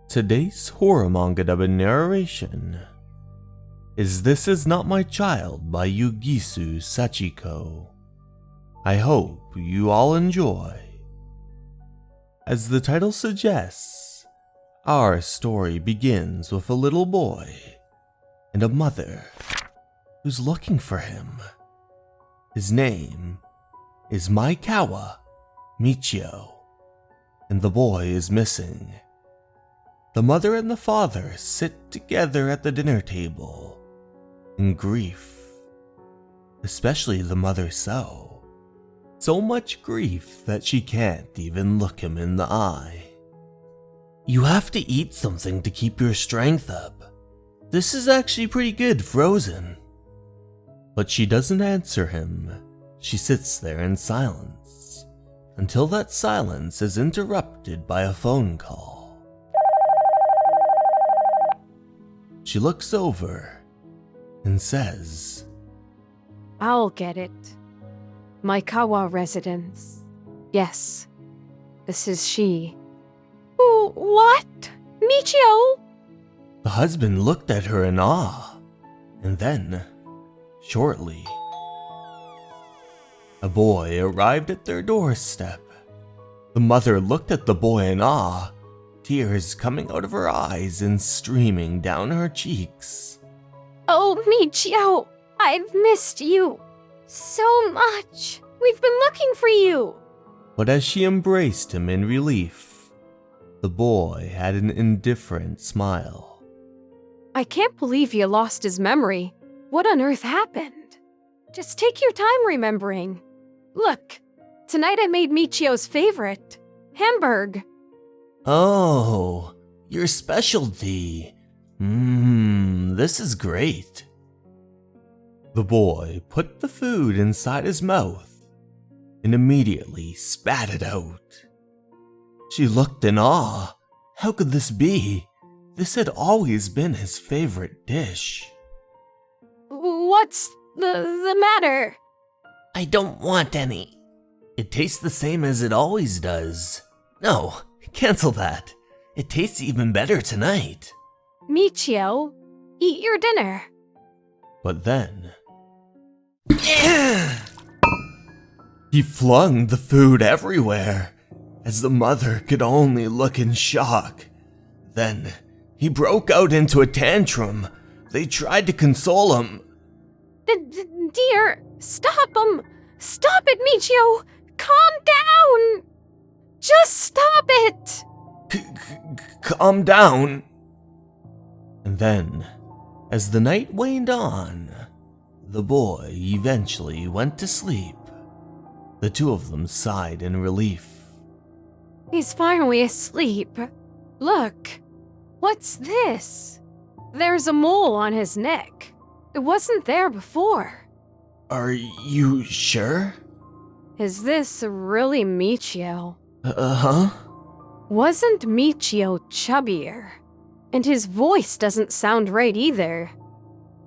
Today's horror manga dubbing narration is This Is Not My Child by Yugisu Sachiko. I hope you all enjoy. As the title suggests, our story begins with a little boy and a mother who's looking for him. His name is Maekawa Michio, and the boy is missing. The mother and the father sit together at the dinner table in grief, especially the mother so much grief that she can't even look him in the eye. You have to eat something to keep your strength up. This is actually pretty good frozen. But she doesn't answer him. She sits there in silence until that silence is interrupted by a phone call. She looks over and says, "I'll get it. Maekawa residence. Yes, this is she." What? Michio? The husband looked at her in awe, and then, shortly, a boy arrived at their doorstep. The mother looked at the boy in awe, tears coming out of her eyes and streaming down her cheeks. "Oh, Michio, I've missed you so much. We've been looking for you." But as she embraced him in relief, the boy had an indifferent smile. "I can't believe you lost his memory. What on earth happened? Just take your time remembering. Look, tonight I made Michio's favorite, Hamburg." Oh, your specialty. This is great. The boy put the food inside his mouth and immediately spat it out. She looked in awe. How could this be? This had always been his favorite dish. "What's the matter?" I don't want any. It tastes the same as it always does. No, cancel that. It tastes even better tonight. "Michio, eat your dinner." But then, he flung the food everywhere, as the mother could only look in shock. Then, he broke out into a tantrum. They tried to console him. Dear, stop him! Stop it, Michio! Calm down! Just stop it! Calm down. And then, as the night waned on, the boy eventually went to sleep. The two of them sighed in relief. He's finally asleep. Look, what's this? There's a mole on his neck. It wasn't there before. Are you sure? Is this really Michio? Uh-huh. Wasn't Michio chubbier? And his voice doesn't sound right either.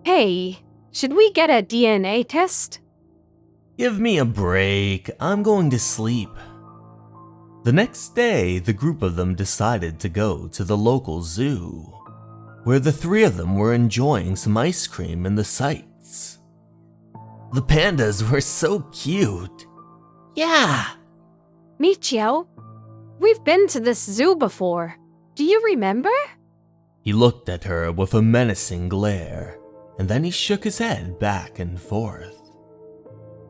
Hey, should we get a DNA test? Give me a break. I'm going to sleep. The next day, the group of them decided to go to the local zoo, where the three of them were enjoying some ice cream and the sights. The pandas were so cute. Yeah. Michio, we've been to this zoo before. Do you remember? He looked at her with a menacing glare, and then he shook his head back and forth.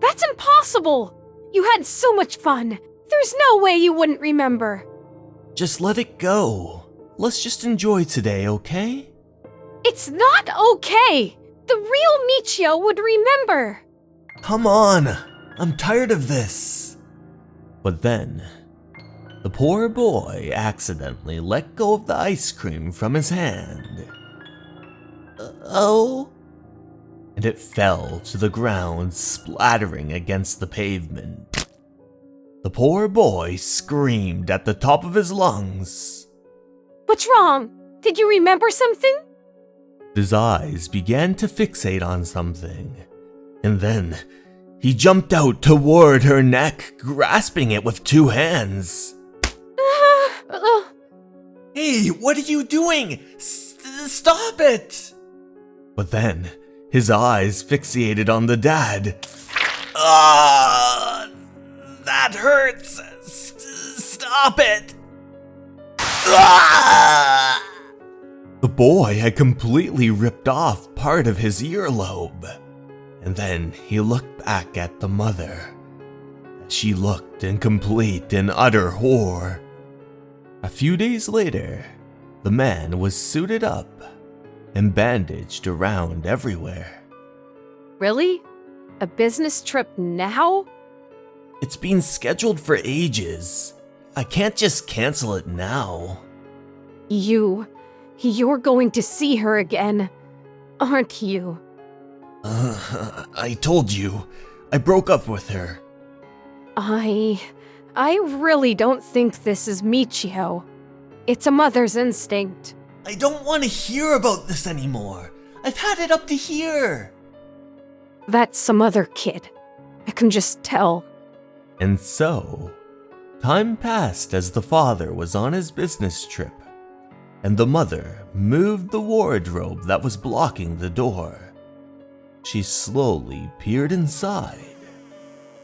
That's impossible! You had so much fun. There's no way you wouldn't remember. Just let it go. Let's just enjoy today, okay? It's not okay! The real Michio would remember! Come on! I'm tired of this! But then, the poor boy accidentally let go of the ice cream from his hand. Oh? And it fell to the ground, splattering against the pavement. The poor boy screamed at the top of his lungs. What's wrong? Did you remember something? His eyes began to fixate on something, and then he jumped out toward her neck, grasping it with two hands. Hey, what are you doing? Stop it! But then, his eyes fixated on the dad. That hurts! Stop it! The boy had completely ripped off part of his earlobe. And then he looked back at the mother. She looked in complete and utter horror. A few days later, the man was suited up and bandaged around everywhere. Really? A business trip now? It's been scheduled for ages. I can't just cancel it now. You're going to see her again, aren't you? I told you, I broke up with her. I really don't think this is Michio. It's a mother's instinct. I don't want to hear about this anymore. I've had it up to here. That's some other kid. I can just tell. And so, time passed as the father was on his business trip, and the mother moved the wardrobe that was blocking the door. She slowly peered inside,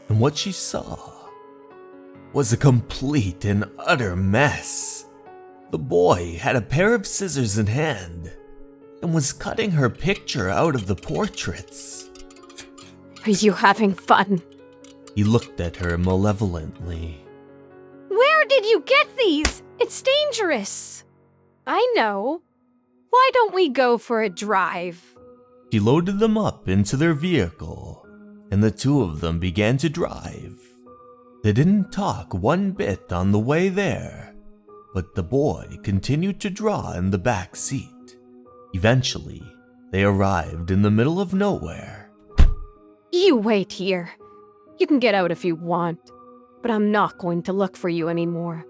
and what she saw was a complete and utter mess. The boy had a pair of scissors in hand and was cutting her picture out of the portraits. Are you having fun? He looked at her malevolently. Where did you get these? It's dangerous. I know. Why don't we go for a drive? She loaded them up into their vehicle, and the two of them began to drive. They didn't talk one bit on the way there, but the boy continued to draw in the back seat. Eventually, they arrived in the middle of nowhere. You wait here. You can get out if you want, but I'm not going to look for you anymore.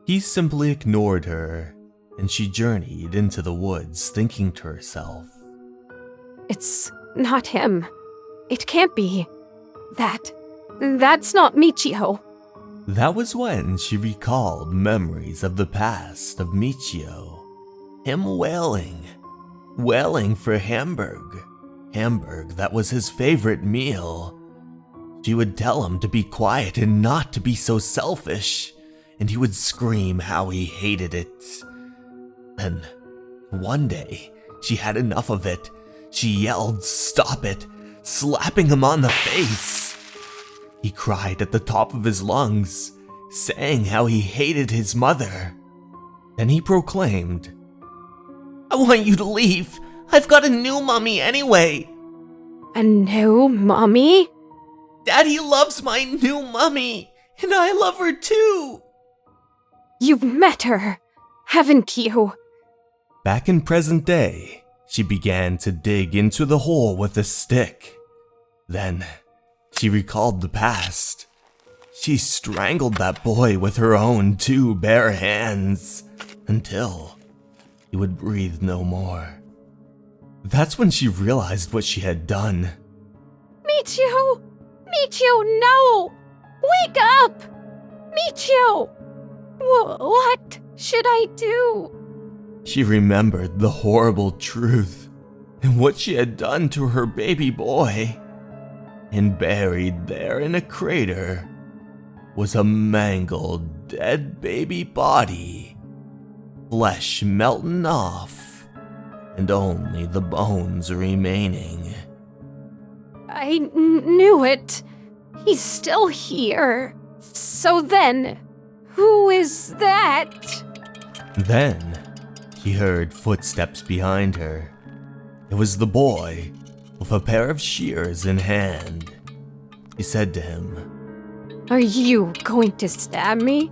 He simply ignored her, and she journeyed into the woods thinking to herself, It's not him. It can't be. That's not Michio. That was when she recalled memories of the past of Michio. Him wailing for Hamburg that was his favorite meal. She would tell him to be quiet and not to be so selfish, and he would scream how he hated it. Then, one day, she had enough of it. She yelled, "Stop it," slapping him on the face. He cried at the top of his lungs, saying how he hated his mother. Then he proclaimed, "I want you to leave. I've got a new mommy anyway." A new mommy? Daddy loves my new mommy, and I love her too. You've met her, haven't you? Back in present day, she began to dig into the hole with a stick. Then, she recalled the past. She strangled that boy with her own 2 bare hands until he would breathe no more. That's when she realized what she had done. Michio! Michio, no! Wake up! Michio! What should I do? She remembered the horrible truth and what she had done to her baby boy. And buried there in a crater was a mangled, dead baby body, flesh melting off, and only the bones remaining. I knew it. He's still here. So then, who is that? Then, she heard footsteps behind her. It was the boy, with a pair of shears in hand. He said to him, Are you going to stab me?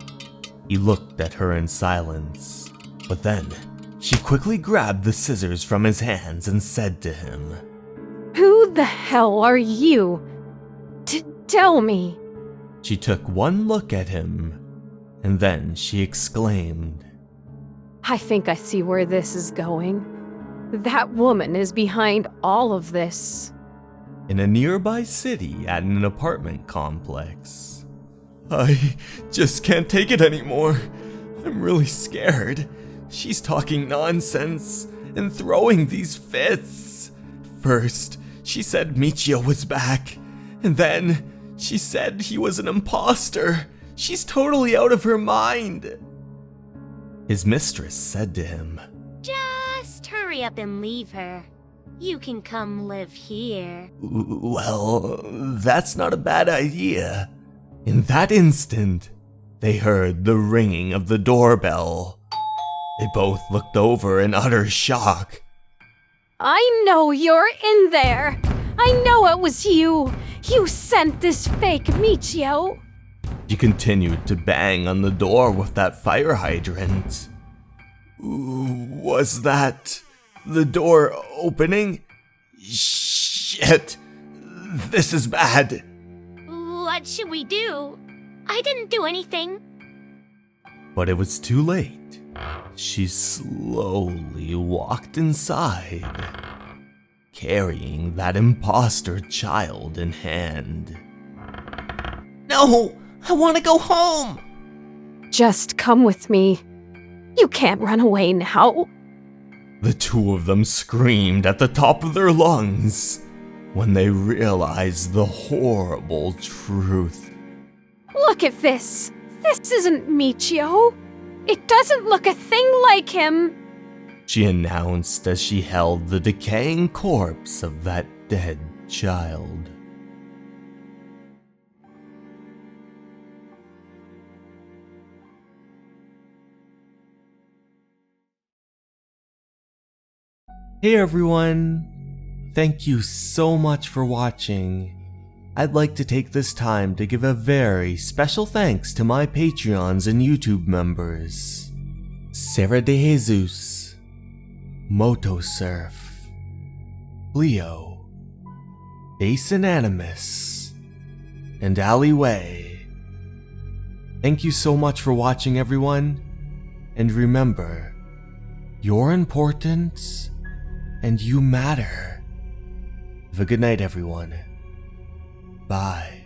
He looked at her in silence, but then she quickly grabbed the scissors from his hands and said to him, Who the hell are you? Tell me. She took one look at him, and then she exclaimed, I think I see where this is going. That woman is behind all of this. In a nearby city at an apartment complex. I just can't take it anymore. I'm really scared. She's talking nonsense and throwing these fits. First, she said Michio was back, and then she said he was an impostor. She's totally out of her mind. His mistress said to him, Just hurry up and leave her. You can come live here. Well, that's not a bad idea. In that instant, they heard the ringing of the doorbell. They both looked over in utter shock. I know you're in there. I know it was you. You sent this fake Michio. She continued to bang on the door with that fire hydrant. Was that the door opening? Shit! This is bad. What should we do? I didn't do anything. But it was too late. She slowly walked inside, carrying that impostor child in hand. No! I want to go home! Just come with me. You can't run away now. The two of them screamed at the top of their lungs when they realized the horrible truth. Look at this. This isn't Michio. It doesn't look a thing like him. She announced as she held the decaying corpse of that dead child. Hey everyone! Thank you so much for watching. I'd like to take this time to give a very special thanks to my Patreons and YouTube members. Sarah De Jesus, Motosurf, Leo, Basin Animus, and Alleyway. Thank you so much for watching everyone, and remember, you're important and you matter. Have a good night everyone. Bye.